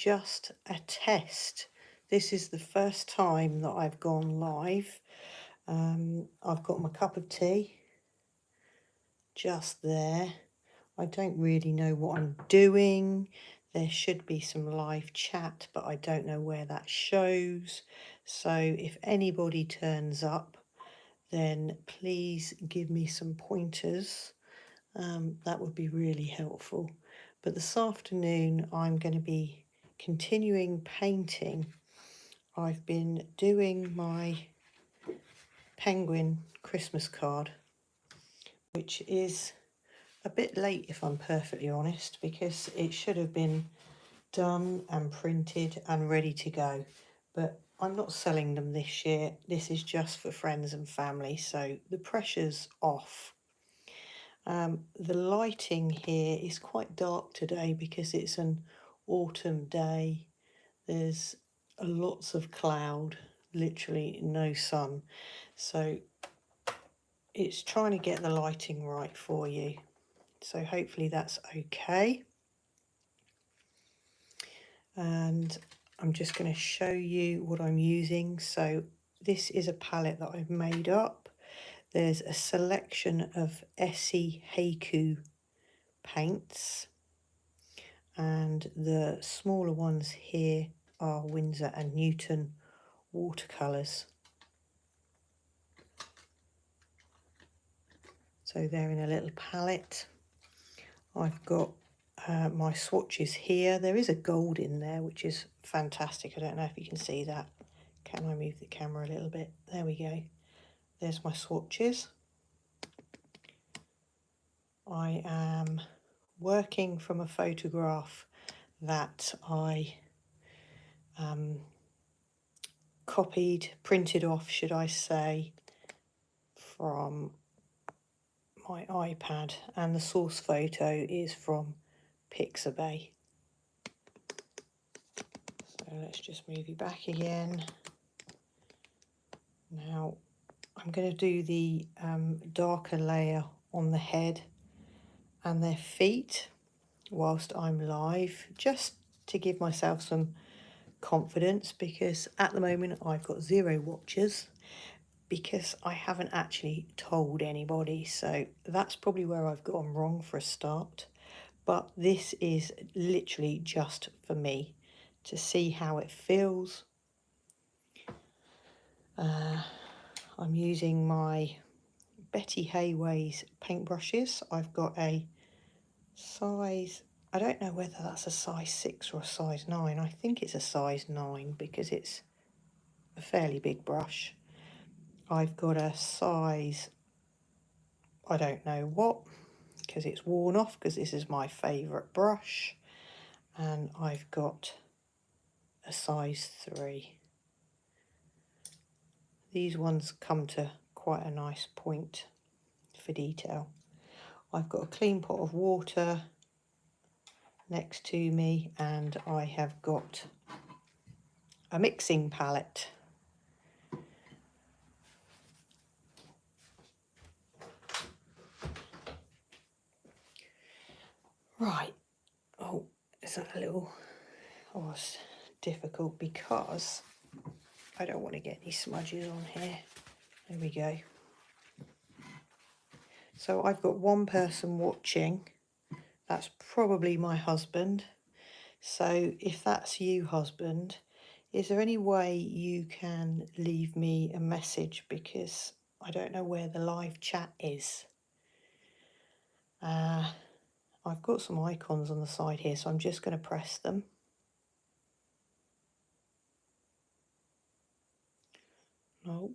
just a test. This is the first time that I've gone live. I've got my cup of tea just there. I don't really know what I'm doing. There should be some live chat, but I don't know where that shows. So if anybody turns up, then please give me some pointers. That would be really helpful. But this afternoon, I'm going to be continuing painting. I've been doing my penguin Christmas card, which is a bit late if I'm perfectly honest, because it should have been done and printed and ready to go. But I'm not selling them this year. This is just for friends and family, so the pressure's off. The lighting here is quite dark today because it's an autumn day. There's lots of cloud, literally no sun. So it's trying to get the lighting right for you. So hopefully that's okay. And I'm just going to show you what I'm using. So this is a palette that I've made up. There's a selection of Essee Haiku paints, and the smaller ones here are Winsor and Newton watercolours. So they're in a little palette. I've got my swatches here. There is a gold in there, which is fantastic. I don't know if you can see that. Can I move the camera a little bit? There we go. There's my swatches. I am working from a photograph that I printed off, should I say, from my iPad, and the source photo is from Pixabay. So let's just move you back again. Now I'm going to do the darker layer on the head and their feet whilst I'm live, just to give myself some confidence, because at the moment I've got 0 watchers because I haven't actually told anybody. So that's probably where I've gone wrong for a start. But this is literally just for me to see how it feels. I'm using my Betty Hayway's paintbrushes. I've got a size, I don't know whether that's a size 6 or a size 9. I think it's a size 9 because it's a fairly big brush. I've got a size, I don't know what, because it's worn off, because this is my favourite brush. And I've got a size 3. These ones come to quite a nice point for detail. I've got a clean pot of water next to me, and I have got a mixing palette. Right. Oh, is that a little... Oh, it's difficult because I don't want to get any smudges on here. There we go. So I've got one person watching. That's probably my husband. So if that's you, husband, is there any way you can leave me a message, because I don't know where the live chat is. I've got some icons on the side here, so I'm just going to press them. No.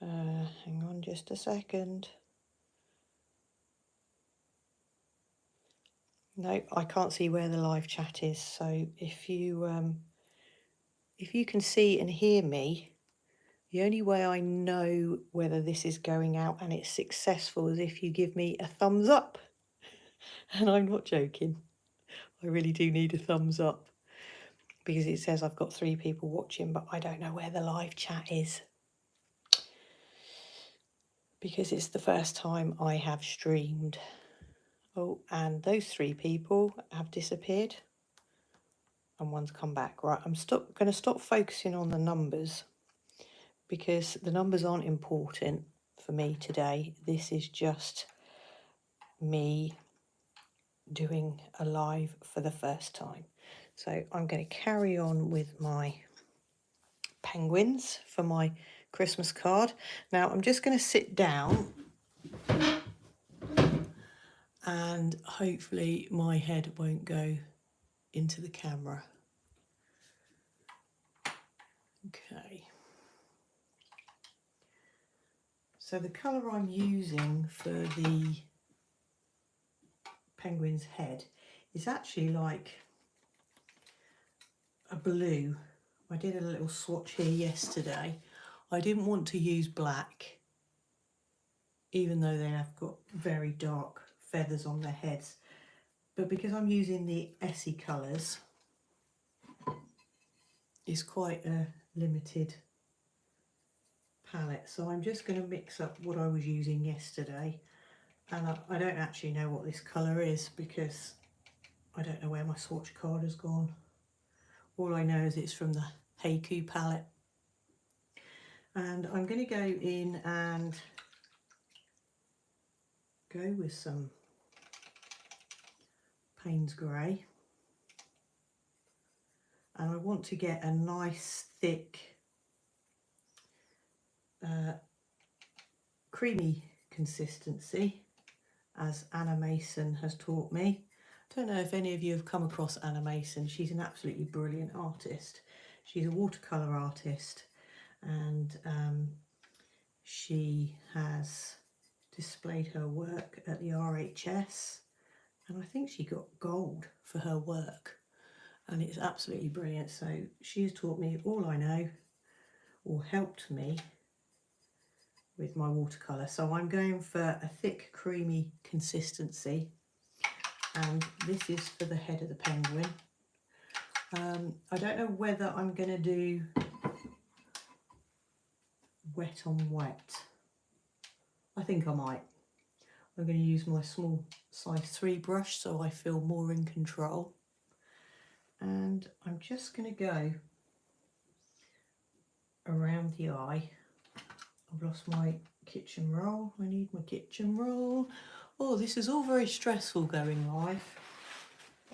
Hang on just a second. No, I can't see where the live chat is. So if you can see and hear me, the only way I know whether this is going out and it's successful is if you give me a thumbs up. And I'm not joking. I really do need a thumbs up, because it says I've got 3 people watching, but I don't know where the live chat is, because it's the first time I have streamed. Oh, and those 3 people have disappeared. and one's come back. Right, I'm going to stop focusing on the numbers because the numbers aren't important for me today. This is just me doing a live for the first time. So I'm going to carry on with my penguins for my Christmas card. Now I'm just going to sit down and hopefully my head won't go into the camera. Okay. So the colour I'm using for the penguin's head is actually like a blue. I did a little swatch here yesterday. I didn't want to use black, even though they have got very dark feathers on their heads. But because I'm using the Essee colours, it's quite a limited palette. So I'm just going to mix up what I was using yesterday. And I don't actually know what this colour is because I don't know where my swatch card has gone. All I know is it's from the Haiku palette. And I'm going to go in and go with some Payne's Grey. And I want to get a nice thick creamy consistency, as Anna Mason has taught me. I don't know if any of you have come across Anna Mason. She's an absolutely brilliant artist. She's a watercolour artist, and she has displayed her work at the RHS, and I think she got gold for her work, and it's absolutely brilliant. So she has taught me all I know, or helped me with my watercolour. So I'm going for a thick creamy consistency, and this is for the head of the penguin. I don't know whether I'm going to do wet on wet. I think I might. I'm going to use my small size 3 brush so I feel more in control, and I'm just going to go around the eye. I've lost my kitchen roll. I need my kitchen roll. Oh, this is all very stressful going live.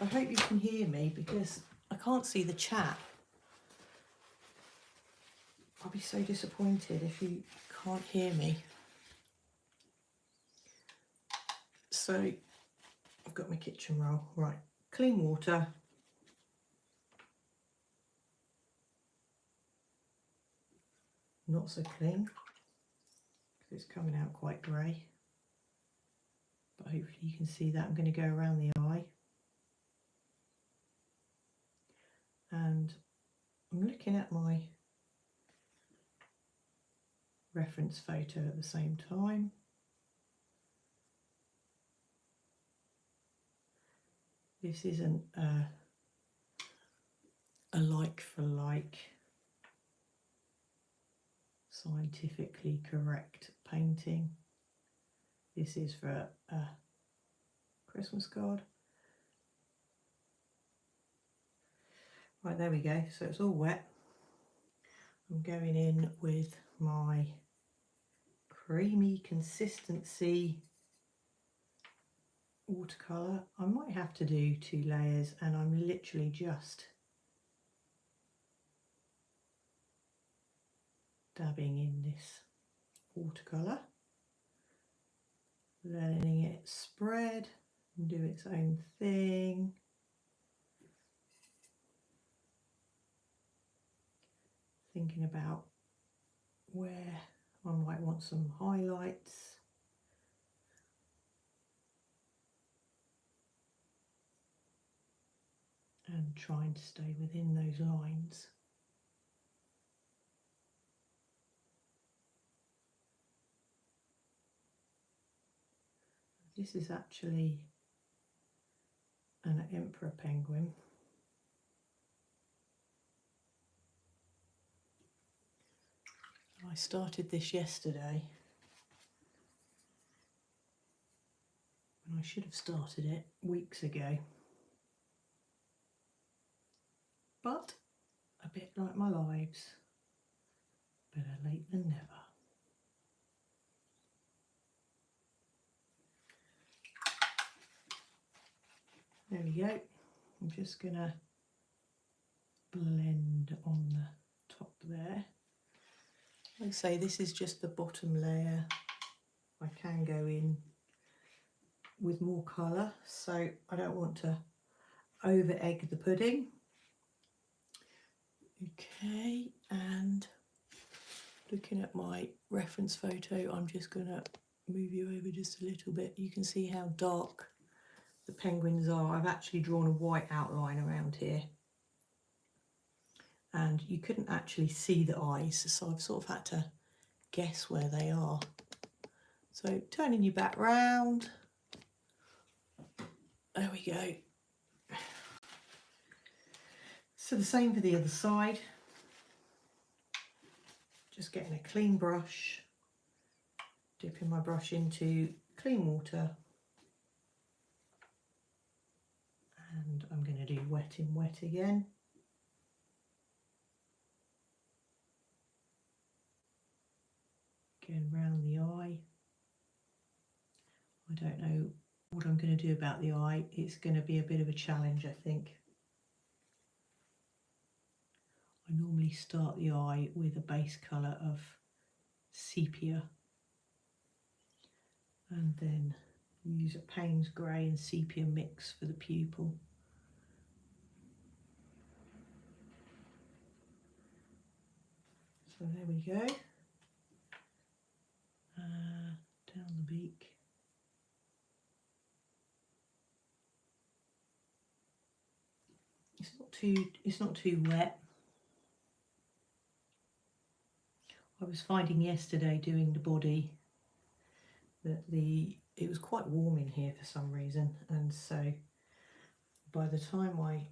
I hope you can hear me because I can't see the chat. I'll be so disappointed if you can't hear me. So I've got my kitchen roll. Right, clean water. Not so clean because it's coming out quite grey. But hopefully you can see that. I'm going to go around the eye. And I'm looking at my reference photo at the same time. This isn't a like for like scientifically correct painting. This is for a Christmas card. Right, there we go. So it's all wet. I'm going in with my creamy consistency watercolour. I might have to do 2 layers, and I'm literally just dabbing in this watercolour, letting it spread and do its own thing. Thinking about where I might want some highlights. And trying to stay within those lines. This is actually an emperor penguin. I started this yesterday, and I should have started it weeks ago. but a bit like my lives, better late than never. There we go. I'm just going to blend on the top there. Like I say, this is just the bottom layer. I can go in with more colour, so I don't want to over egg the pudding. Okay, and looking at my reference photo, I'm just going to move you over just a little bit. You can see how dark the penguins are. I've actually drawn a white outline around here, and you couldn't actually see the eyes, so I've sort of had to guess where they are. So turning you back round, there we go. So the same for the other side. Just getting a clean brush, dipping my brush into clean water, and I'm going to do wet in wet again. Going round the eye. I don't know what I'm going to do about the eye. It's going to be a bit of a challenge, I think. I normally start the eye with a base colour of sepia and then use a Payne's grey and sepia mix for the pupil. So there we go. Down the beak. It's not too wet. I was finding yesterday doing the body that it was quite warm in here for some reason, and so by the time I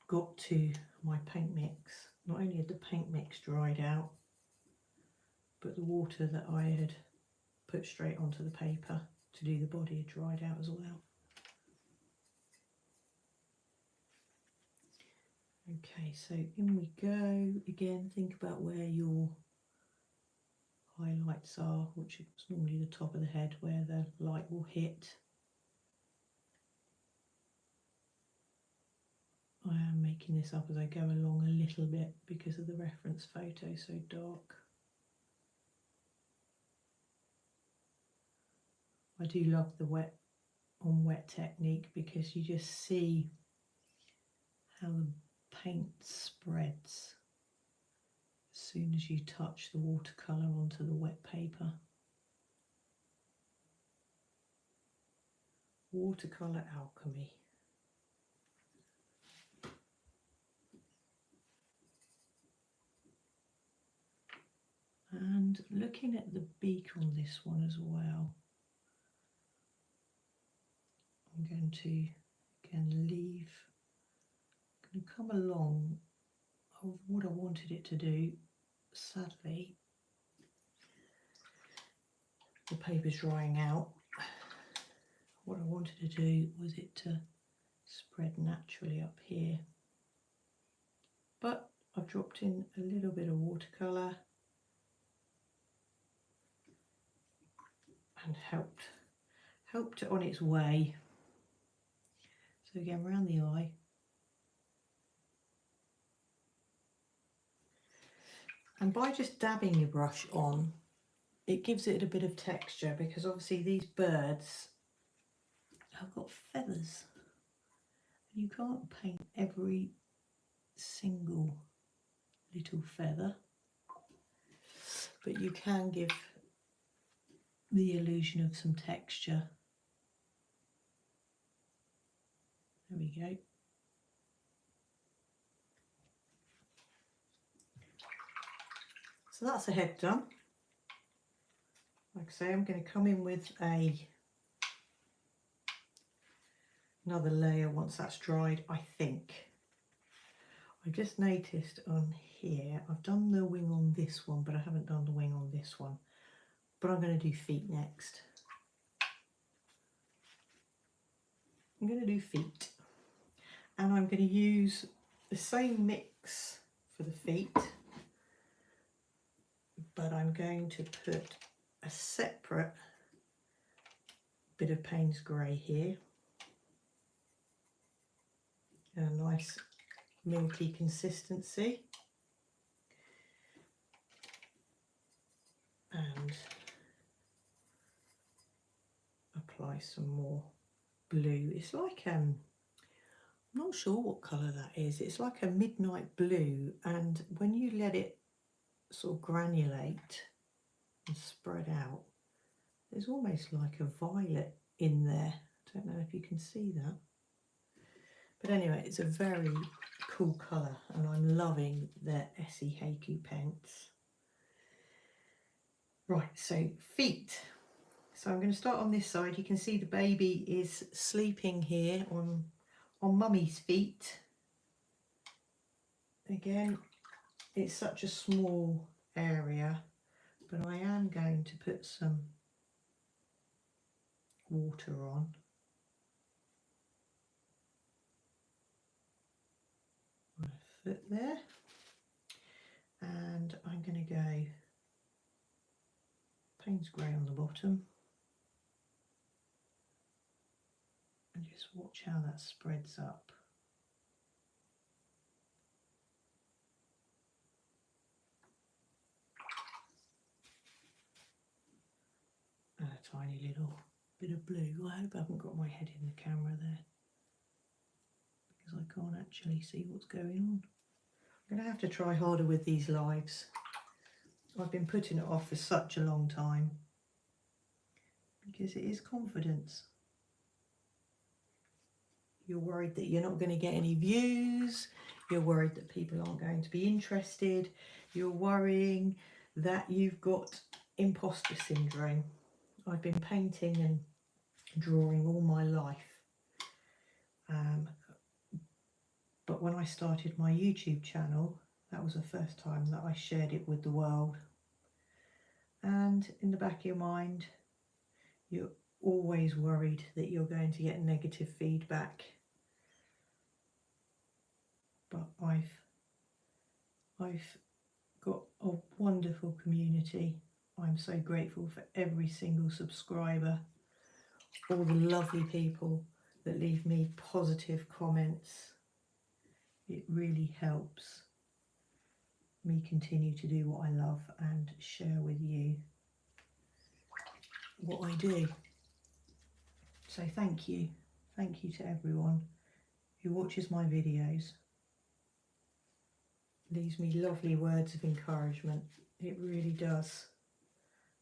got to my paint mix, not only had the paint mix dried out, but the water that I had put straight onto the paper to do the body had dried out as well. Okay, so in we go. Again, think about where your highlights are, which is normally the top of the head where the light will hit. I am making this up as I go along a little bit because of the reference photo so dark. I do love the wet on wet technique because you just see how the paint spreads as soon as you touch the watercolour onto the wet paper. Watercolour alchemy. And looking at the beak on this one as well, I'm going to again leave, going to come along of what I wanted it to do. Sadly, the paper's drying out. What I wanted to do was it to spread naturally up here, but I've dropped in a little bit of watercolour and helped it on its way. So again, around the eye. And by just dabbing your brush on, it gives it a bit of texture, because obviously these birds have got feathers. You can't paint every single little feather, but you can give the illusion of some texture. There we go. So that's the head done. Like I say, I'm going to come in with another layer once that's dried, I think. I just noticed on here, I've done the wing on this one, but I haven't done the wing on this one. But I'm going to do feet next. I'm going to do feet. And I'm going to use the same mix for the feet, but I'm going to put a separate bit of Payne's Grey here, a nice milky consistency, and apply some more blue. It's like I'm not sure what colour that is. It's like a midnight blue, and when you let it sort of granulate and spread out, there's almost like a violet in there. I don't know if you can see that. But anyway, it's a very cool colour, and I'm loving the Essee Haiku paints. Right, so feet. So I'm going to start on this side. You can see the baby is sleeping here on mummy's feet. Again, it's such a small area, but I am going to put some water on. My foot there, and I'm going to go Payne's Grey on the bottom, and just watch how that spreads up. And a tiny little bit of blue. I hope I haven't got my head in the camera there, because I can't actually see what's going on. I'm going to have to try harder with these lives. I've been putting it off for such a long time, because it is confidence. You're worried that you're not going to get any views. You're worried that people aren't going to be interested. You're worrying that you've got imposter syndrome. I've been painting and drawing all my life. But when I started my YouTube channel, that was the first time that I shared it with the world. And in the back of your mind, you're always worried that you're going to get negative feedback. But I've got a wonderful community. I'm so grateful for every single subscriber, all the lovely people that leave me positive comments. It really helps me continue to do what I love and share with you what I do. So thank you to everyone who watches my videos, leaves me lovely words of encouragement. It really does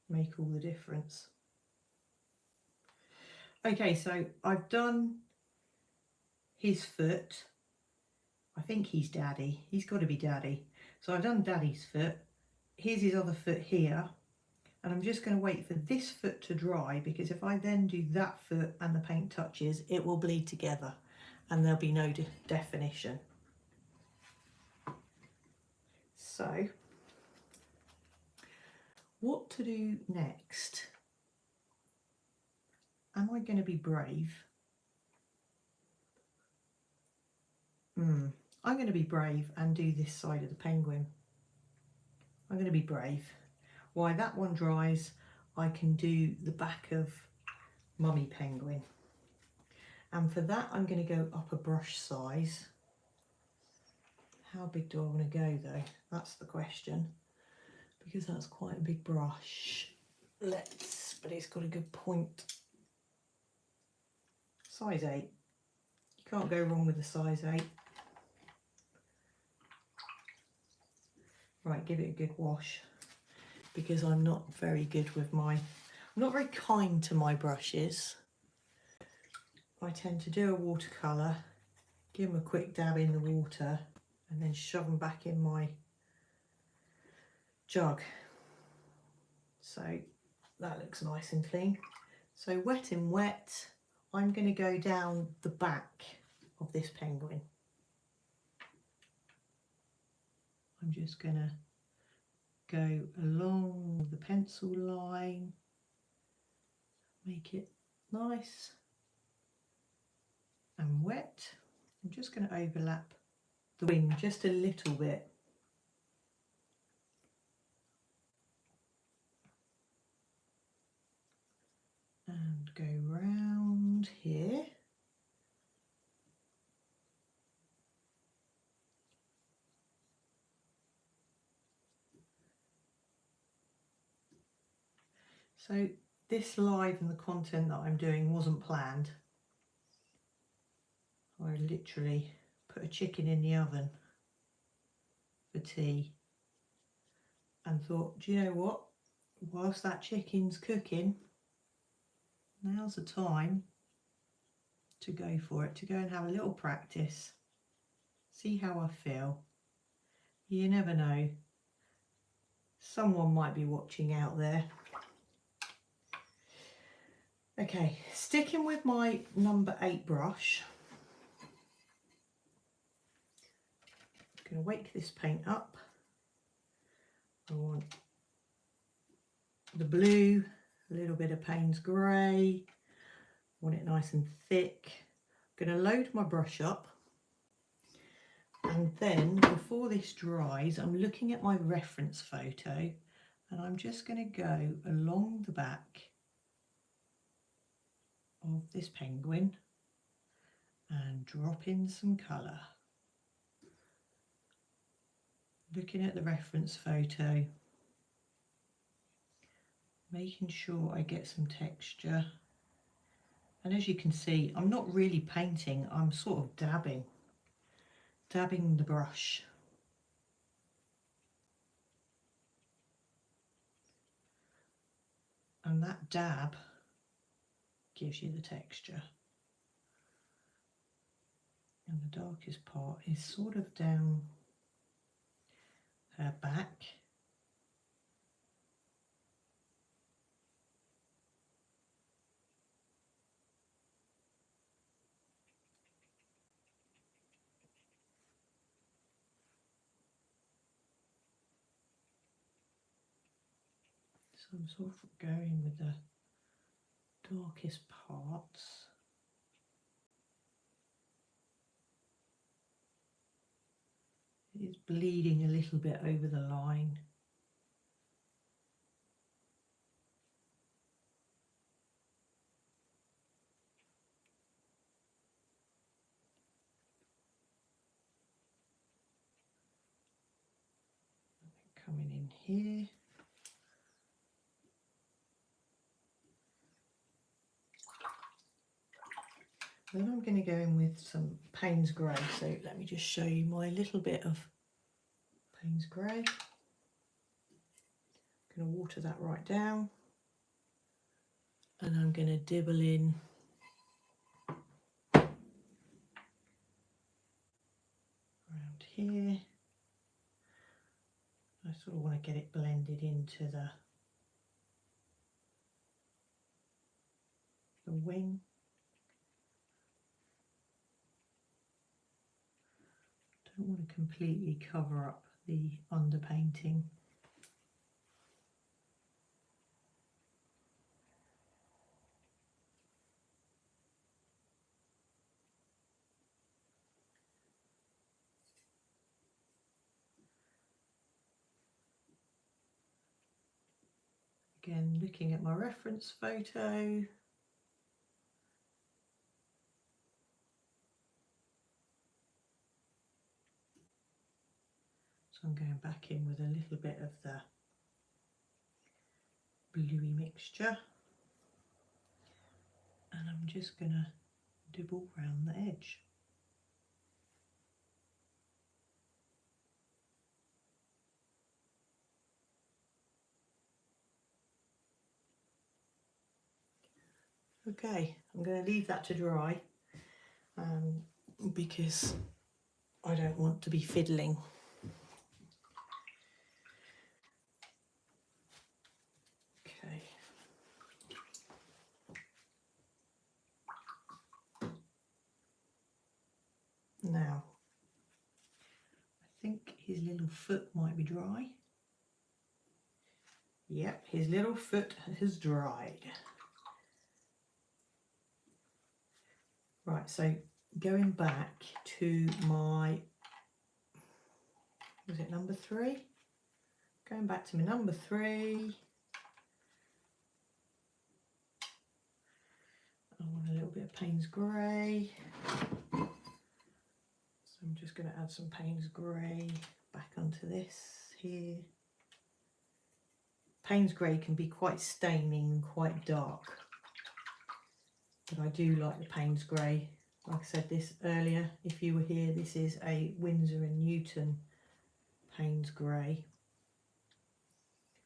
make all the difference. Okay, so I've done his foot. I think he's Daddy. He's got to be Daddy. So I've done Daddy's foot. Here's his other foot here. And I'm just going to wait for this foot to dry, because if I then do that foot and the paint touches, it will bleed together and there'll be no definition. So, what to do next? Am I going to be brave? I'm going to be brave and do this side of the penguin. I'm going to be brave. While that one dries, I can do the back of Mummy Penguin. And for that, I'm going to go up a brush size. How big do I want to go though? That's the question, because that's quite a big brush. But it's got a good point. Size 8. You can't go wrong with a size 8. Right, give it a good wash, because I'm not very good with I'm not very kind to my brushes. I tend to do a watercolour, give them a quick dab in the water, and then shove them back in my jug. So that looks nice and clean. So wet and wet, I'm going to go down the back of this penguin. I'm just going to go along the pencil line, make it nice and wet. I'm just going to overlap the wing just a little bit. And go round here. So this live and the content that I'm doing wasn't planned. I literally put a chicken in the oven for tea and thought, do you know what? Whilst that chicken's cooking, now's the time to go for it, to go and have a little practice, see how I feel. You never know, someone might be watching out there. Okay, sticking with my number 8 brush, I'm going to wake this paint up. I want the blue, a little bit of Payne's grey, want it nice and thick. I'm going to load my brush up, and then before this dries I'm looking at my reference photo and I'm just going to go along the back of this penguin and drop in some colour. Looking at the reference photo, making sure I get some texture, and as you can see I'm not really painting, I'm sort of dabbing the brush. And that dab gives you the texture. And the darkest part is sort of down her back. So I'm sort of going with the darkest parts. It's bleeding a little bit over the line. Coming in here. Then I'm going to go in with some Payne's grey. So let me just show you my little bit of Payne's grey. I'm going to water that right down. And I'm going to dibble in around here. I sort of want to get it blended into the wing. Don't want to completely cover up the underpainting. Again, looking at my reference photo. So I'm going back in with a little bit of the bluey mixture. And I'm just going to dibble around the edge. Okay, I'm going to leave that to dry because I don't want to be fiddling. Okay. Now, I think his little foot might be dry. Yep, his little foot has dried. Right, so going back to my, was it number 3? Going back to my number 3. I want a little bit of Payne's Grey. So I'm just going to add some Payne's Grey back onto this here. Payne's Grey can be quite staining and quite dark, but I do like the Payne's Grey. Like I said this earlier, if you were here, this is a Winsor & Newton Payne's Grey,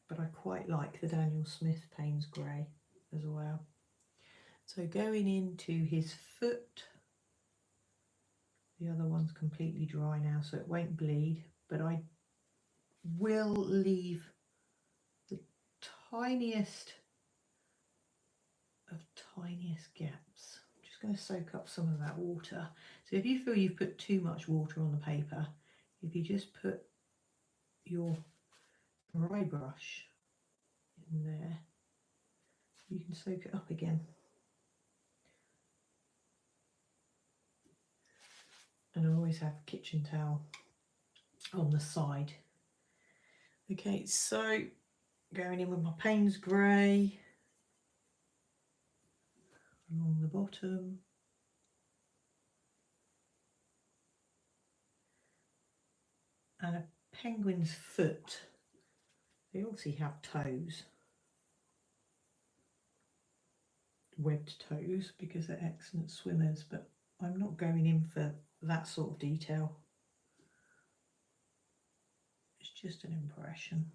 but I quite like the Daniel Smith Payne's Grey as well. So going into his foot, the other one's completely dry now, so it won't bleed, but I will leave the tiniest of tiniest gaps. I'm just going to soak up some of that water. So if you feel you've put too much water on the paper, if you just put your dry brush in there, you can soak it up again. And I always have a kitchen towel on the side. Okay, so going in with my Payne's Grey along the bottom. And a penguin's foot, they obviously have toes, webbed toes, because they're excellent swimmers, but I'm not going in for that sort of detail. It's just an impression.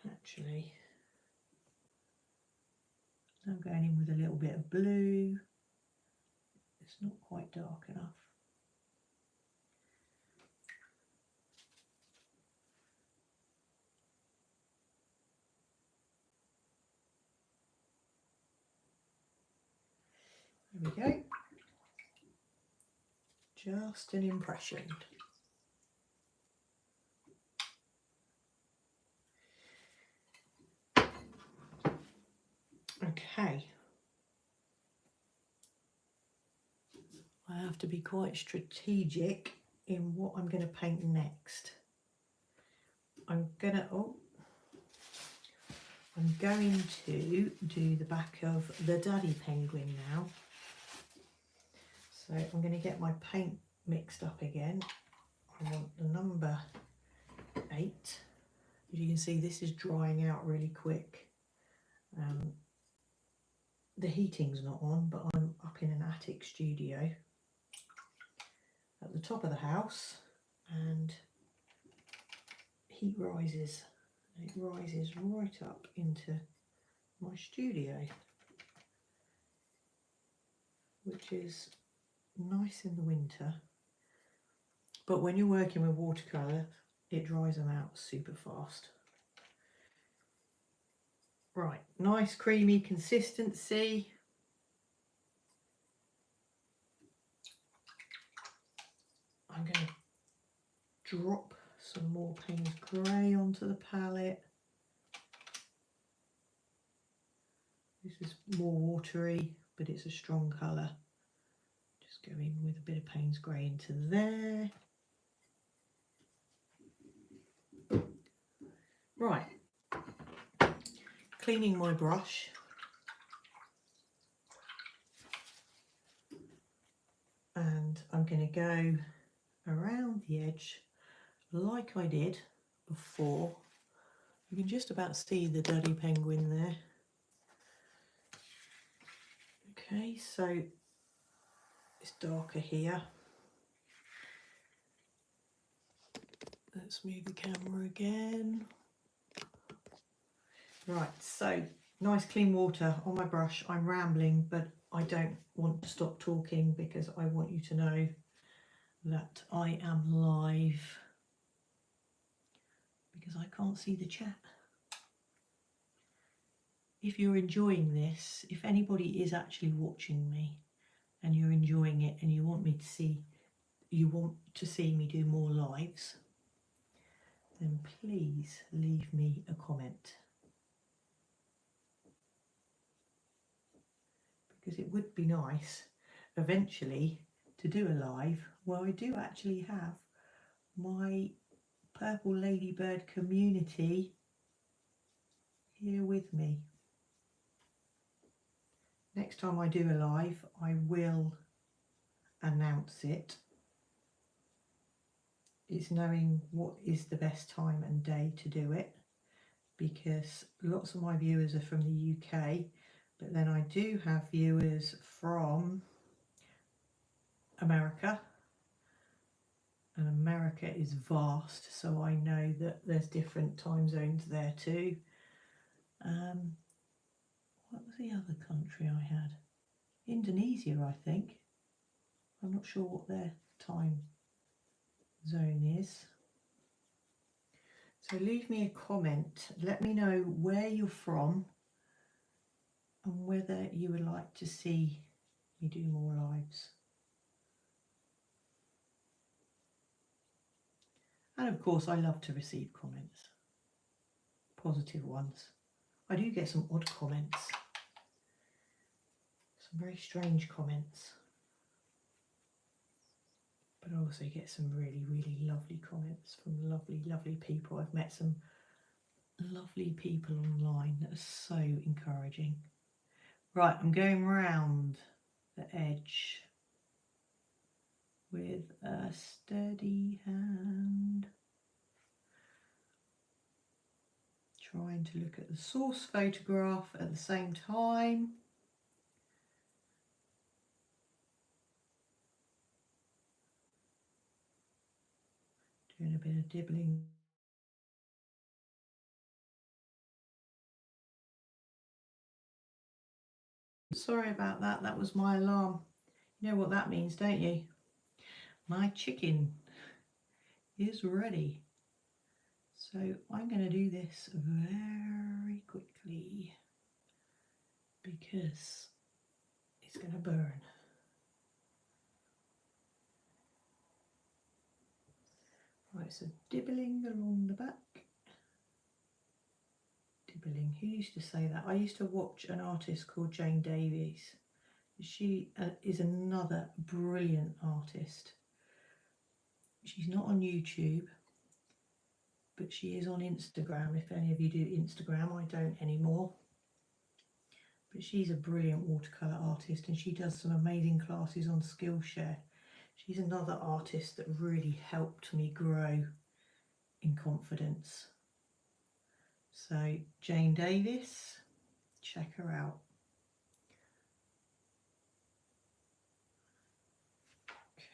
Actually, I'm going in with a little bit of blue. It's not quite dark enough. There we go. Just an impression. Okay. I have to be quite strategic in what I'm going to paint next. I'm going to do the back of the Daddy Penguin now. So I'm going to get my paint mixed up again. I want the number 8. As you can see, this is drying out really quick. The heating's not on, but I'm up in an attic studio at the top of the house, and heat rises. It rises right up into my studio, which is nice in the winter, but when you're working with watercolour, it dries them out super fast. Right, nice creamy consistency. I'm going to drop some more Payne's Grey onto the palette. This is more watery, but it's a strong colour. Just go in with a bit of Payne's Grey into there. Right, cleaning my brush. And I'm going to go around the edge like I did before. You can just about see the Daddy Penguin there. Okay, so it's darker here. Let's move the camera again. Right, so nice clean water on my brush. I'm rambling, but I don't want to stop talking because I want you to know that I am live, because I can't see the chat. If you're enjoying this, if anybody is actually watching me and you're enjoying it and you want to see me do more lives, then please leave me a comment, because it would be nice. eventually to do a live where I do actually have my Purple Ladybird community here with me. Next time I do a live, I will announce it. It's knowing what is the best time and day to do it, because lots of my viewers are from the UK, but then I do have viewers from America, and America is vast, so I know that there's different time zones there too. What was the other country I had? Indonesia, I think. I'm not sure what their time zone is. So leave me a comment, let me know where you're from and whether you would like to see me do more lives. And of course I love to receive comments, positive ones. I do get some odd comments, some very strange comments, but I also get some really, really lovely comments from lovely, lovely people. I've met some lovely people online that are so encouraging. Right, I'm going round the edge with a steady hand, trying to look at the source photograph at the same time. Doing a bit of dibbling. Sorry about that, that was my alarm. You know what that means, don't you? My chicken is ready. So I'm going to do this very quickly because it's going to burn. Right, so dibbling along the back. Dibbling, who used to say that? I used to watch an artist called Jane Davies. She is another brilliant artist. She's not on YouTube, but she is on Instagram. If any of you do Instagram, I don't anymore. But she's a brilliant watercolour artist and she does some amazing classes on Skillshare. She's another artist that really helped me grow in confidence. So Jane Davies, check her out.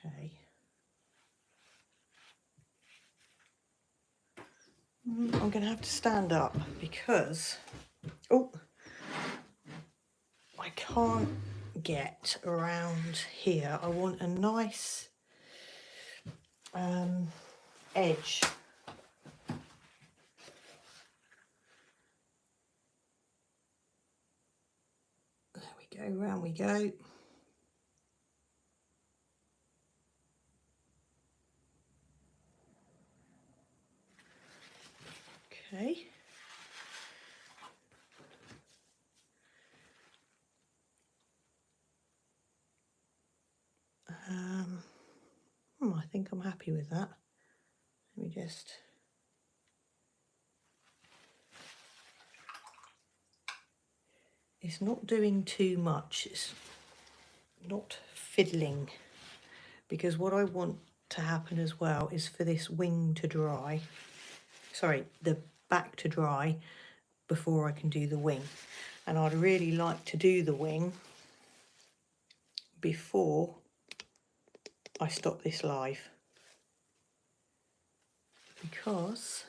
Okay. I'm going to have to stand up because, oh, I can't get around here. I want a nice edge. There we go, round we go. Okay. I think I'm happy with that. Let me just... It's not doing too much. It's not fiddling. Because what I want to happen as well is for this wing to dry. Sorry, the back to dry before I can do the wing. And I'd really like to do the wing before I stop this live, because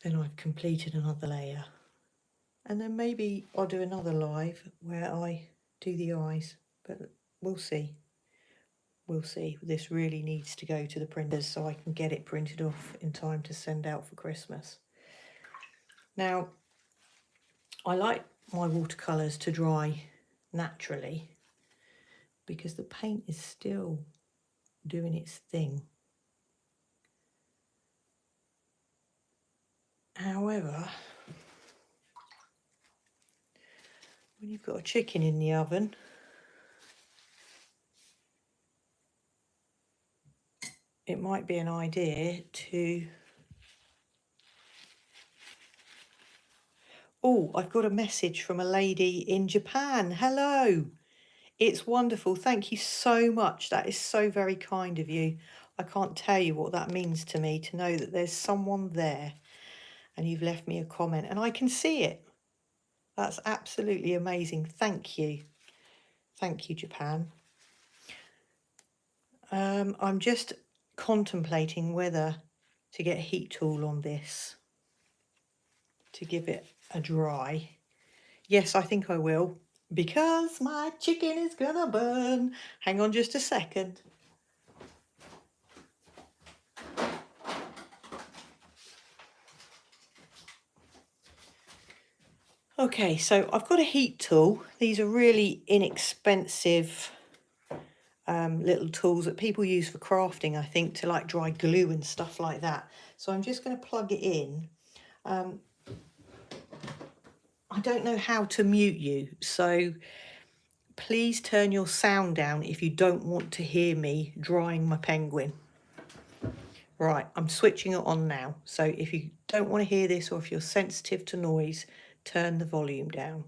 then I've completed another layer, and then maybe I'll do another live where I do the eyes, but we'll see. We'll see. This really needs to go to the printers so I can get it printed off in time to send out for Christmas. Now, I like my watercolours to dry naturally because the paint is still doing its thing. However, when you've got a chicken in the oven, it might be an idea to... Oh, I've got a message from a lady in Japan. Hello. It's wonderful. Thank you so much. That is so very kind of you. I can't tell you what that means to me, to know that there's someone there and you've left me a comment and I can see it. That's absolutely amazing. Thank you. Thank you, Japan. I'm just contemplating whether to get a heat tool on this to give it a dry. Yes, I think I will, because my chicken is gonna burn. Hang on just a second. Okay, so I've got a heat tool. These are really inexpensive little tools that people use for crafting, I think, to like dry glue and stuff like that. So I'm just going to plug it in. I don't know how to mute you, so please turn your sound down if you don't want to hear me drying my penguin. Right, I'm switching it on now. So if you don't want to hear this, or if you're sensitive to noise, turn the volume down.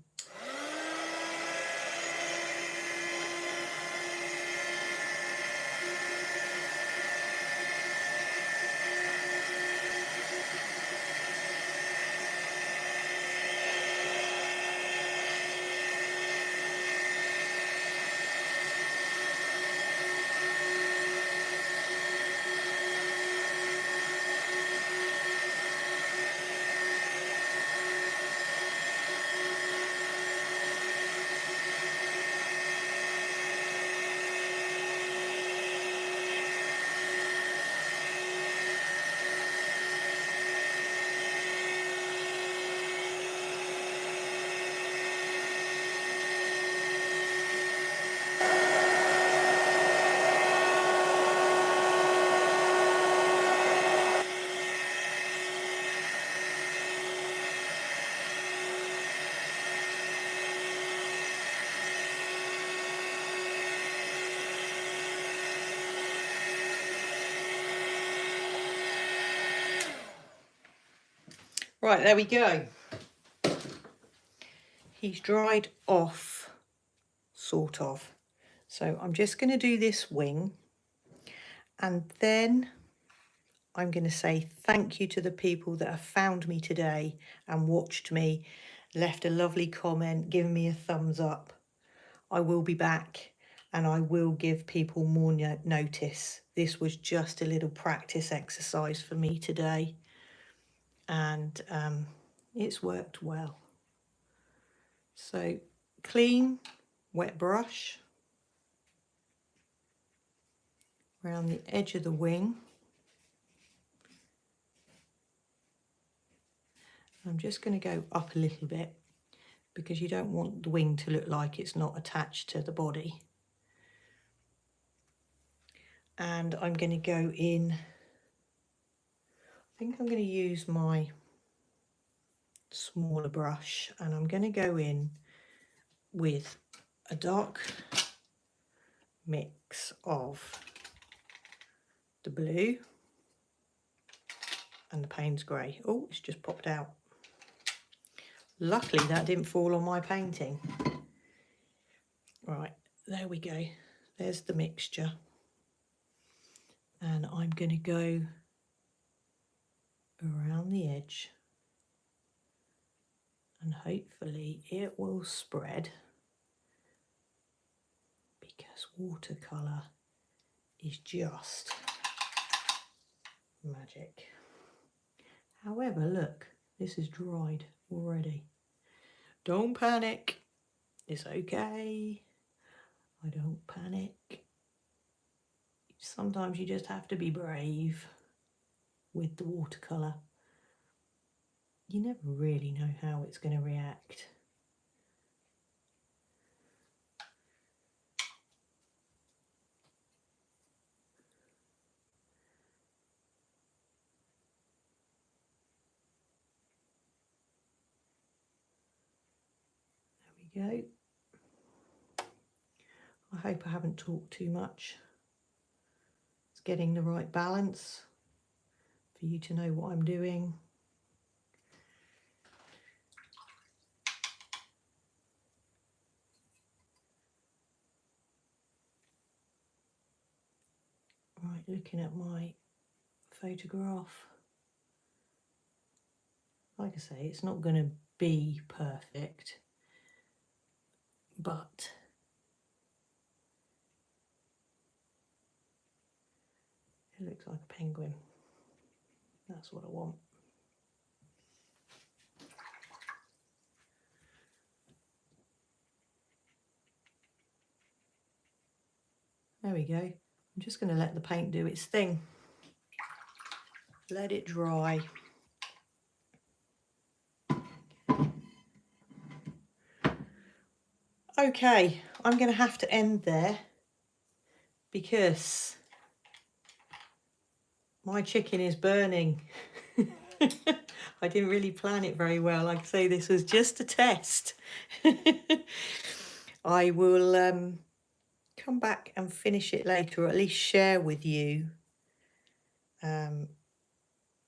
Right, there we go. He's dried off, sort of. So I'm just going to do this wing, and then I'm going to say thank you to the people that have found me today and watched me, left a lovely comment, given me a thumbs up. I will be back and I will give people more notice. This was just a little practice exercise for me today, and it's worked well. So clean, wet brush around the edge of the wing. I'm just going to go up a little bit because you don't want the wing to look like it's not attached to the body. And I'm going to go in, I think I'm going to use my smaller brush, and I'm going to go in with a dark mix of the blue and the Payne's grey. Oh, it's just popped out. Luckily that didn't fall on my painting. Right, there we go. There's the mixture. And I'm going to go around the edge, and hopefully it will spread, because watercolour is just magic. However, look, this is dried already. Don't panic, it's okay. I don't panic. Sometimes you just have to be brave with the watercolour. You never really know how it's going to react. There we go. I hope I haven't talked too much. It's getting the right balance for you to know what I'm doing. Right, looking at my photograph. Like I say, it's not going to be perfect, but it looks like a penguin. That's what I want. There we go. I'm just going to let the paint do its thing. Let it dry. Okay, I'm going to have to end there because my chicken is burning. I didn't really plan it very well. Like I say, this was just a test. I will come back and finish it later, or at least share with you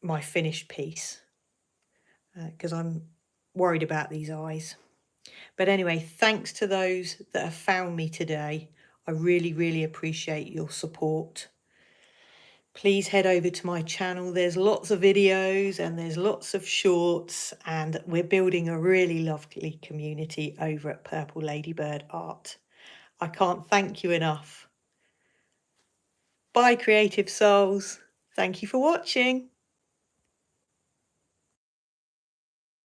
my finished piece, because I'm worried about these eyes. But anyway, thanks to those that have found me today. I really, really appreciate your support. Please head over to my channel. There's lots of videos and there's lots of shorts, and we're building a really lovely community over at Purple Ladybird Art. I can't thank you enough. Bye, creative souls. Thank you for watching.